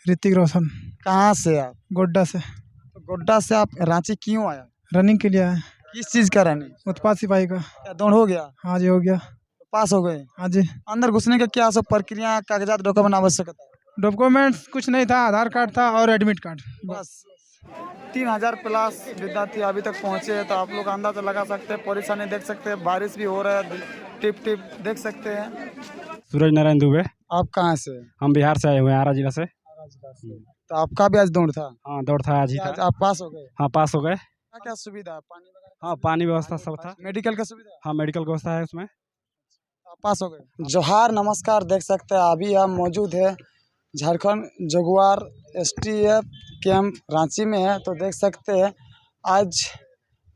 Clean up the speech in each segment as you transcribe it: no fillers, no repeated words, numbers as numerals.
ऋतिक रोशन। कहाँ से आप? गोड्डा से। तो गोड्डा से आप रांची क्यों आया? रनिंग के लिए आए। किस चीज का रनिंग? उत्पाद सिपाही का। क्या दौड़ हो गया? हाँ जी, हो गया। तो पास हो गए? हाँ जी। अंदर घुसने का क्या सब प्रक्रिया, कागजात, डॉक्यूमेंट आवश्यकता है? डॉक्यूमेंट्स कुछ नहीं था, आधार कार्ड था और एडमिट कार्ड बस। बस 3000 प्लस विद्यार्थी अभी तक पहुंचे हैं, तो आप लोग अंदाजा लगा सकते हैं, परेशानी देख सकते हैं, बारिश भी हो रहा है, टिप टिप देख सकते हैं। सूरज नारायण दुबे। आप कहाँ से? हम बिहार से आए हुए हैं, आरा जिला से। तो आपका भी आज दौड़ था? हाँ, दौड़ था आज ही आज था। आप पास हो गए? हाँ, पास हो गए। क्या क्या सुविधा है? पानी वगैरह? हाँ, पानी व्यवस्था सब था। मेडिकल का सुविधा? हाँ, मेडिकल की व्यवस्था है उसमें। आप पास हो गए? जोहार, नमस्कार। देख सकते हैं अभी हम मौजूद है Jharkhand Jaguar STF camp Ranchi में है। तो देख सकते हैं आज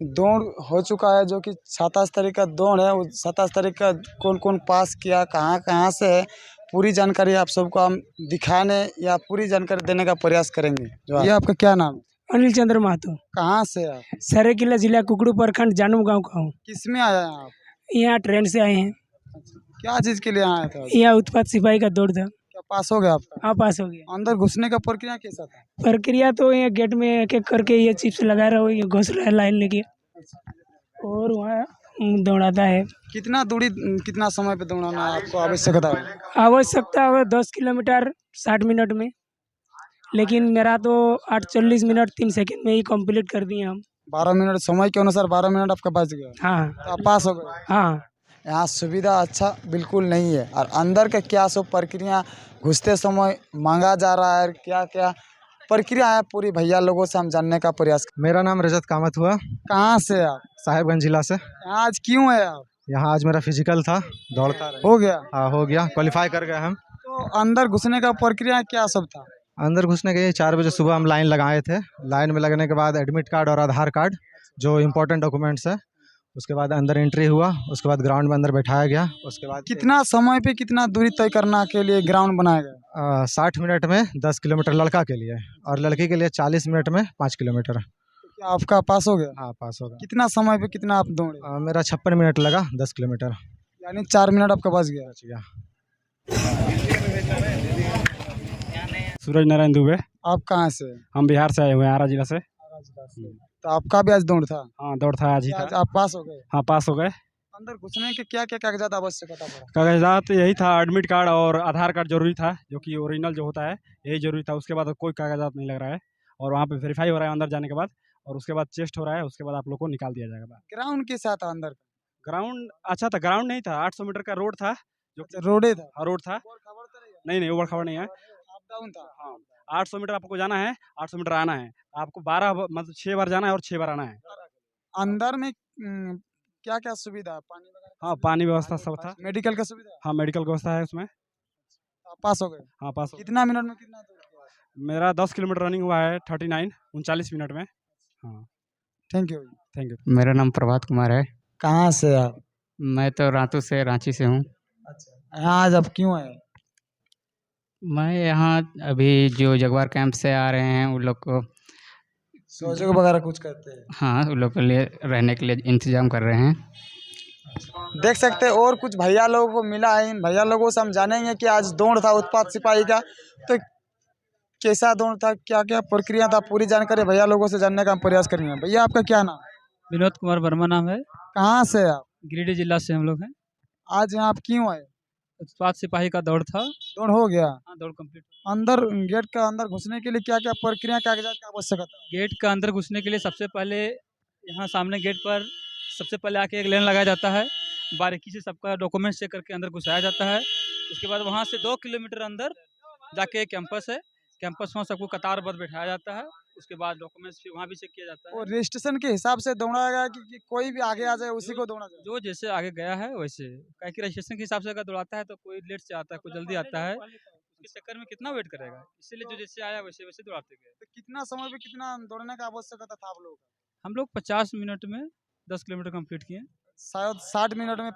दौड़ हो चुका है, जो कि 27 तारीख का दौड़ है। उस 27 तारीख का कौन कौन पास किया, कहाँ कहाँ से है, पूरी जानकारी आप सबको हम दिखाने या पूरी जानकारी देने का प्रयास करेंगे। ये आपका क्या नाम है? अनिल चंद्र महतो। कहाँ से आप? सरायकेला जिला कुकड़ू प्रखंड जानू गांव का हूँ। किसमें आए हैं आप? यहाँ ट्रेन से आए हैं। क्या चीज़ के लिए आए थे? यहाँ उत्पाद सिपाही का दौड़ था। क्या पास हो गया आपका? हाँ, पास हो गया। अंदर घुसने का प्रक्रिया कैसा था? प्रक्रिया तो यहाँ गेट में एक एक करके ये चिप्स लगा रहा हो, ये घुस रहा है लाइन लेके और वहाँ दौड़ाता है। कितना दूरी, कितना समय पे दौड़ाना आपको आवश्यकता है? आवश्यकता है 10 किलोमीटर 60 मिनट में, लेकिन मेरा तो 8:40 मिनट 3 सेकंड में ही कंप्लीट कर दिए हम। 12 मिनट समय के अनुसार 12 मिनट आपका बच गया, हाँ तो आप पास हो गए। हाँ। यहाँ सुविधा अच्छा बिल्कुल नहीं है, और अंदर का क्या सब प्रक्रिया घुसते समय मांगा जा रहा है, क्या क्या प्रक्रिया है, पूरी भैया लोगों से हम जानने का प्रयास। मेरा नाम रजत कामत हुआ। कहाँ से आप? साहेबगंज जिला से। यहाँ आज क्यों है आप? यहाँ आज मेरा फिजिकल था, दौड़ता रहे। हो गया? हाँ, हो गया, क्वालिफाई कर गए हम। तो अंदर घुसने का प्रक्रिया क्या सब था? अंदर घुसने के लिए 4 बजे सुबह हम लाइन लगाए थे। लाइन में लगने के बाद एडमिट कार्ड और आधार कार्ड, जो इम्पोर्टेंट डॉक्यूमेंट्स है, उसके बाद अंदर एंट्री हुआ। उसके बाद ग्राउंड में अंदर बैठाया गया। उसके बाद कितना समय पे कितना दूरी तय करना के लिए ग्राउंड बनाया गया? 60 मिनट में 10 किलोमीटर लड़का के लिए, और लड़की के लिए 40 मिनट में 5 किलोमीटर। क्या आपका पास हो गया? हाँ, पास हो गया। कितना समय पे कितना आप दौड़े? मेरा 56 मिनट लगा 10 किलोमीटर। यानी 4 मिनट आपका बच गया। बच गया। सूरज नारायण दुबे। आप कहाँ से? हम बिहार से आए हुए हैं, आरा जिला से। तो आपका भी आज दौड़ था? हाँ, दौड़ था आज ही आज था। आप पास हो गए? हाँ, पास हो गए। अंदर घुसने के क्या क्या कागजात आवश्यकता पड़ा? कागजात यही था, एडमिट कार्ड और आधार कार्ड जरूरी था, जो कि ओरिजिनल जो होता है यही जरूरी था। उसके बाद कोई कागजात नहीं लग रहा है, और वहाँ पे वेरीफाई हो रहा है अंदर जाने के बाद, और उसके बाद चेस्ट हो रहा है। उसके बाद आप लोग को निकाल दिया जाएगा। ग्राउंड के साथ अंदर? ग्राउंड अच्छा था, ग्राउंड नहीं था, 800 मीटर का रोड था, जो रोडे था? रोड था। नहीं, ओवर खबर नहीं है। अप डाउन था? हाँ, 800 मीटर आपको जाना है, 800 मीटर आना है। आपको मतलब 6 बार जाना है और 6 बार आना है। अंदर में क्या क्या सुविधा है? पानी वगैरह? हाँ, पानी व्यवस्था सब था। मेडिकल का सुविधा? हाँ, मेडिकल की व्यवस्था है उसमें। आप पास हो गए? हाँ, पास हो। कितना मिनट में कितना दूर किया? मेरा 10 किलोमीटर रनिंग हुआ है, 39 मिनट में। हाँ, थैंक यू। Thank you. मेरा नाम प्रभात कुमार है। कहाँ से आप? मैं तो रांची से हूँ। अच्छा, यहाँ आज आप क्यों आए? मैं यहाँ अभी जो जगुआर कैंप से आ रहे हैं उन लोग को, सहयोग वगैरह कुछ करते हैं? हाँ, उन लोग के लिए रहने के लिए इंतजाम कर रहे हैं। देख सकते हैं और कुछ भैया लोगों को मिला है। इन भैया लोगों से हम जानेंगे कि आज दौड़ था उत्पाद सिपाही का, तो कैसा दौड़ था, क्या क्या प्रक्रिया था, पूरी जानकारी भैया लोगों से जानने का हम प्रयास करेंगे। भैया आपका क्या नाम? विनोद कुमार वर्मा नाम है। कहाँ से आप? गिरिडीह जिला से हम लोग हैं। आज यहाँ आप क्यों आए? उत्पाद सिपाही का दौड़ था। दौड़ हो गया? हाँ, दौड़ कंप्लीट। अंदर गेट का अंदर घुसने के लिए क्या क्या प्रक्रिया, कागजात की आवश्यकता? गेट का अंदर घुसने के लिए सबसे पहले यहाँ सामने गेट पर सबसे पहले आके एक लाइन लगाया जाता है। बारीकी से सबका डॉक्यूमेंट चेक करके अंदर घुसाया जाता है। उसके बाद वहाँ से 2 किलोमीटर अंदर जाके कैंपस है, कैंपस वहाँ सबको कतारबद्ध बैठाया जाता है। उसके बाद डॉक्यूमेंट्स भी वहाँ भी चेक किया जाता है। और रजिस्ट्रेशन के हिसाब से दौड़ा गया कि कोई भी आगे आ जाए उसी को दौड़ा जाए? जो जैसे आगे गया है वैसे, क्या कि रजिस्ट्रेशन के हिसाब से अगर दौड़ाता है तो कोई लेट से आता है, कोई जल्दी आता है, उसके चक्कर में कितना वेट करेगा, इसीलिए जो जैसे आया वैसे वैसे दौड़ाते गए। तो कितना समय पे कितना दौड़ने का आवश्यकता था आप लोग? हम लोग 50 मिनट में 10 किलोमीटर कंप्लीट किए। शायद 60 मिनट में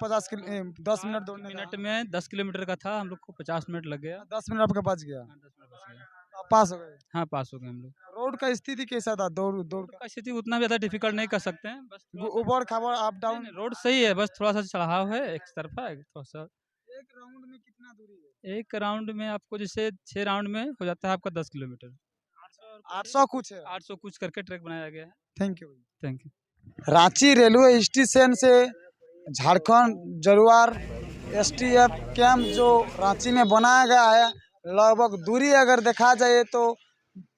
10 मिनट दौड़ने मिनट में 10 किलोमीटर का था, हम लोग को 50 मिनट लग गया। 10 मिनट आपका बच गया? हाँ, 10 मिनट बच गया। आप पास हो गए? हाँ, पास हो गए हम लोग। रोड का स्थिति कैसा था? दौड़ दौड़ का स्थिति उतना भी ज़्यादा डिफिकल्ट नहीं कर सकते हैं, बस उबड़ खाबड़ अप डाउन? रोड सही है, बस थोड़ा सा चढ़ाव है, एक तरफा है थोड़ा सा। एक राउंड में कितना दूरी है? एक राउंड में आपको जैसे 6 राउंड में हो जाता है आपका 10 किलोमीटर। 800 कुछ है। 800 कुछ करके ट्रैक बनाया गया है। Thank you. Thank you. Ranchi railway station से झारखंड जजुआर एसटीएफ कैंप जो रांची में बनाया गया है, लगभग दूरी अगर देखा जाए तो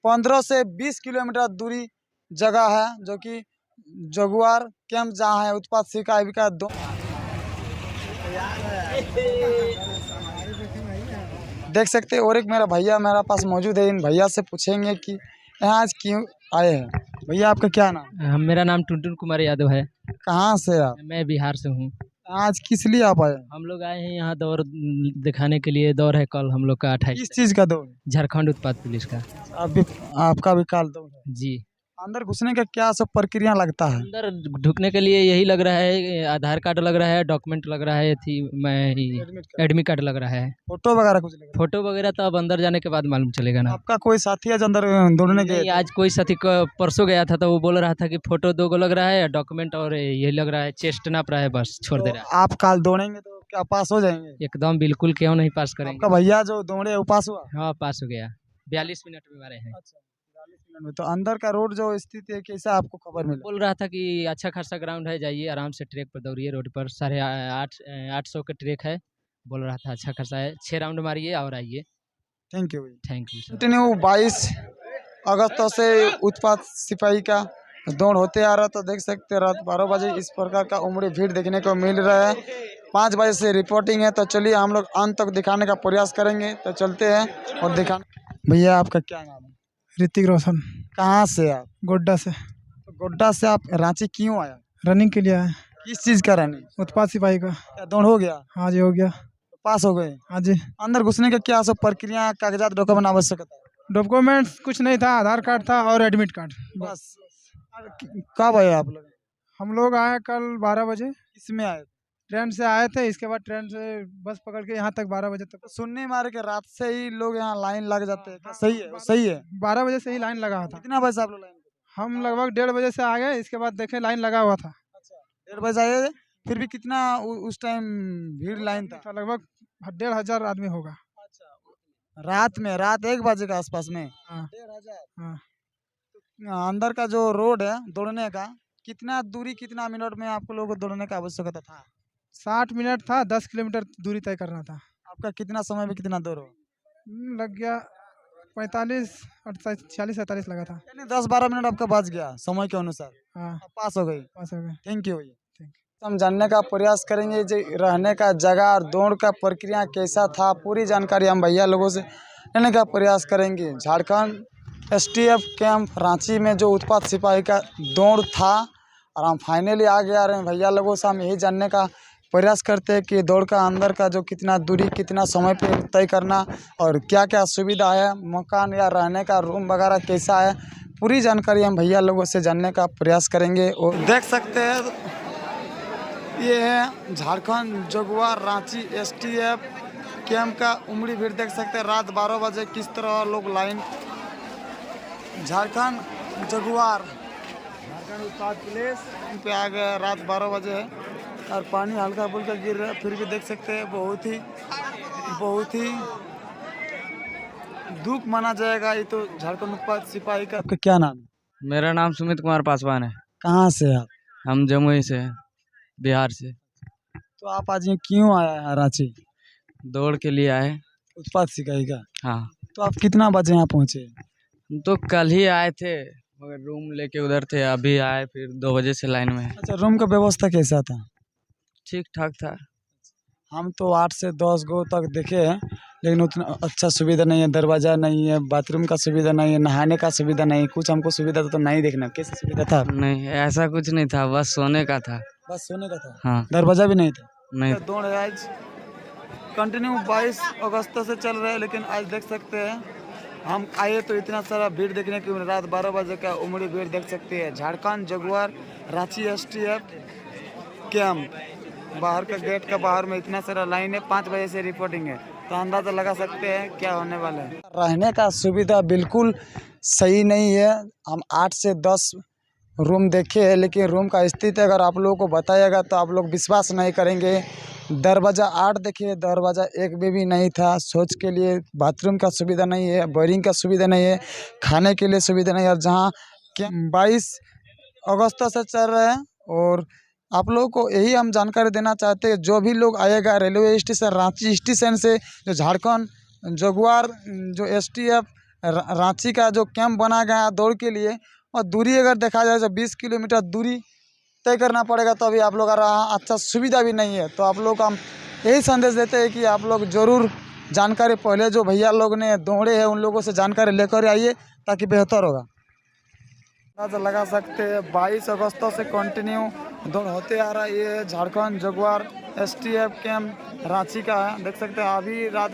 15 से 20 किलोमीटर दूरी जगह है, जो कि जगुआर कैंप जहाँ है उत्पाद सिकाई का देख सकते हैं। और एक मेरा भैया मेरा पास मौजूद है, इन भैया से पूछेंगे कि यहाँ आज क्यों आए हैं। भैया आपका क्या नाम? मेरा नाम टुनटुन कुमार यादव है। कहाँ से आप? मैं बिहार से हूँ। आज किस लिए आप आए? हम लोग आए हैं यहाँ दौड़ दिखाने के लिए। दौड़ है कल हम लोग का 28 किस चीज़ का दौड़? झारखंड उत्पाद पुलिस का। अभी आपका भी काल दौड़ है। जी। अंदर घुसने का क्या सब प्रक्रिया लगता है? अंदर ढुकने के लिए यही लग रहा है, आधार कार्ड लग रहा है, डॉक्यूमेंट लग रहा है, थी मैं एडमिट कार्ड लग रहा है। फोटो वगैरह कुछ लगेगा? फोटो वगैरह तो अब अंदर जाने के बाद मालूम चलेगा ना। आपका कोई साथी है जो अंदर दौड़ने के? नहीं, आज कोई साथी परसों गया था तो वो बोल रहा था कि फोटो 2 लग रहा है, डॉक्यूमेंट और ये लग रहा है, चेस्ट नाप रहा है, बस छोड़ दे रहा है। आप काल दौड़ेंगे तो क्या पास हो जाएंगे? एकदम बिल्कुल, क्यों नहीं पास करेंगे। आपका भैया जो दौड़े वो पास हुआ? हाँ, पास हो गया। 42 मिनट में मारे हैं। अच्छा, 40 मिनट में। तो अंदर का रोड जो स्थिति है कैसा आपको खबर मिला? बोल रहा था कि अच्छा खासा ग्राउंड है, जाइए आराम से ट्रैक पर दौड़िए, रोड पर 850 का ट्रैक है। बोल रहा था अच्छा खासा है, 6 राउंड मारिए और आइए। Thank you. Thank you sir. Continue 22 अगस्त से उत्पाद सिपाही का दौड़ होते आ रहा, तो देख सकते हैं रात 12 बजे इस प्रकार का उमड़ी भीड़ देखने को मिल रहा है। 5 बजे से रिपोर्टिंग है, तो चलिए हम लोग अंत तक दिखाने का प्रयास करेंगे। तो चलते हैं और दिखा। भैया आपका क्या नाम है? ऋतिक रोशन। कहाँ से आप? गोड्डा से। तो गोड्डा से आप रांची क्यों आया? रनिंग के लिए आए। किस चीज़ का रनिंग? उत्पाद सिपाही का। क्या दौड़ हो गया? हाँ जी, हो गया। तो पास हो गए? हाँ जी। अंदर घुसने का क्या सब प्रक्रिया, कागजात, डॉक्यूमेंट आवश्यकता है? डॉक्यूमेंट्स कुछ नहीं था, आधार कार्ड था और एडमिट कार्ड बस। कब आए आप लोग? हम लोग आए कल 12 बजे। इसमें आए? ट्रेन से आए थे, इसके बाद ट्रेन से बस पकड़ के यहाँ तक 12 बजे तक। तो सुनने मारे के रात से ही लोग यहाँ लाइन लग जाते हैं, क्या सही है? सही है। 12 बजे से ही लाइन लगा हुआ था। कितना बजे से आप लोग लाइन? हम लगभग 1:30 बजे से आ गए, इसके बाद देखे लाइन लगा हुआ था। 1:30 बजे आए, फिर भी कितना उस टाइम भीड़ लाइन था? लगभग 1,500 आदमी होगा। रात में, रात 1 बजे के आसपास में? हाँ। 1,500। हाँ। तो अंदर का जो रोड है दौड़ने का, कितना दूरी, कितना मिनट में आप लोगों को दौड़ने का आवश्यकता था? 60 मिनट था, 10 किलोमीटर दूरी तय करना था। आपका कितना समय में कितना दौड़? लग गया 45, 46, 47 लगा था। यानी 10-12 मिनट आपका बच गया समय के अनुसार। हाँ, आप पास हो गई। पास हो गए। थैंक यू भैया। हम जानने का प्रयास करेंगे जो रहने का जगह और दौड़ का प्रक्रिया कैसा था, पूरी जानकारी हम भैया लोगों से लेने का प्रयास करेंगे। झारखंड एसटीएफ कैंप रांची में जो उत्पाद सिपाही का दौड़ था और हम फाइनली आगे आ रहे हैं भैया लोगों से। हम यही जानने का प्रयास करते हैं कि दौड़ का अंदर का जो कितना दूरी, कितना समय पे तय करना और क्या क्या सुविधा है, मकान या रहने का रूम वगैरह कैसा है, पूरी जानकारी हम भैया लोगों से जानने का प्रयास करेंगे। और देख सकते हैं ये है Jharkhand Jaguar Ranchi STF camp का उमड़ी भीड़। देख सकते हैं रात 12 बजे किस तरह लोग लाइन। झारखंड जगुआर झारखंड उत्पाद पुलिस पे आ गए, रात 12 बजे है और पानी हल्का फुल्का गिर रहा है, फिर भी देख सकते हैं बहुत ही दुख माना जाएगा। ये तो झारखंड उत्पाद सिपाही का। आपका क्या नाम है? मेरा नाम सुमित कुमार पासवान है। कहाँ से आप? हम जमुई से हैं, बिहार से। तो आप आज ये क्यों आया है रांची? दौड़ के लिए आए। उत्पाद सिपाही का? हाँ। तो आप कितना बजे यहाँ पहुँचे? हम तो कल ही आए थे, मगर रूम लेके उधर थे, अभी आए, फिर 2 बजे से लाइन में है। अच्छा, रूम का व्यवस्था कैसा था? ठीक ठाक था। हम तो 8 से 10 गो तक देखे हैं, लेकिन उतना अच्छा सुविधा नहीं है, दरवाज़ा नहीं है, बाथरूम का सुविधा नहीं है, नहाने का सुविधा नहीं, कुछ हमको सुविधा तो नहीं देखना। कैसा सुविधा था? नहीं, ऐसा कुछ नहीं था, बस सोने का था। बस सोने का था? हाँ। दरवाज़ा भी नहीं था? नहीं। दौड़ है आज कंटिन्यू 22 अगस्त से चल रहा है, लेकिन आज देख सकते हैं हम आए तो इतना सारा भीड़ देखने की। रात 12 बजे का उमड़ी भीड़ देख सकते हैं। Jharkhand Jaguar Ranchi STF camp बाहर का गेट का बाहर में इतना सारा लाइन है। 5 बजे से रिपोर्टिंग है, तो अंदाजा लगा सकते हैं क्या होने वाला है। रहने का सुविधा बिल्कुल सही नहीं है। हम 8 से 10 रूम देखे हैं, लेकिन रूम का स्थिति अगर आप लोगों को बताएगा तो आप लोग विश्वास नहीं करेंगे। दरवाज़ा 8 देखिए, दरवाज़ा एक भी नहीं था। शौच के लिए बाथरूम का सुविधा नहीं है, बोरिंग का सुविधा नहीं है, खाने के लिए सुविधा नहीं है। और जहाँ 22 अगस्त से चल रहे हैं और आप लोगों को यही हम जानकारी देना चाहते हैं, जो भी लोग आएगा रेलवे स्टेशन रांची स्टेशन से, जो झारखंड जगुआर जो STF रांची का जो कैंप बना गया है दौड़ के लिए, और दूरी अगर देखा जाए तो 20 किलोमीटर दूरी तय करना पड़ेगा, तो अभी आप लोग अच्छा सुविधा भी नहीं है। तो आप लोग हम यही संदेश देते हैं कि आप लोग ज़रूर जानकारी पहले जो भैया लोग ने दौड़े हैं उन लोगों से जानकारी लेकर आइए, ताकि बेहतर होगा। अंदाजा लगा सकते हैं 22 अगस्त से कंटिन्यू दौड़ होते आ रहा है। ये Jharkhand Jaguar STF camp Ranchi का है, देख सकते हैं अभी रात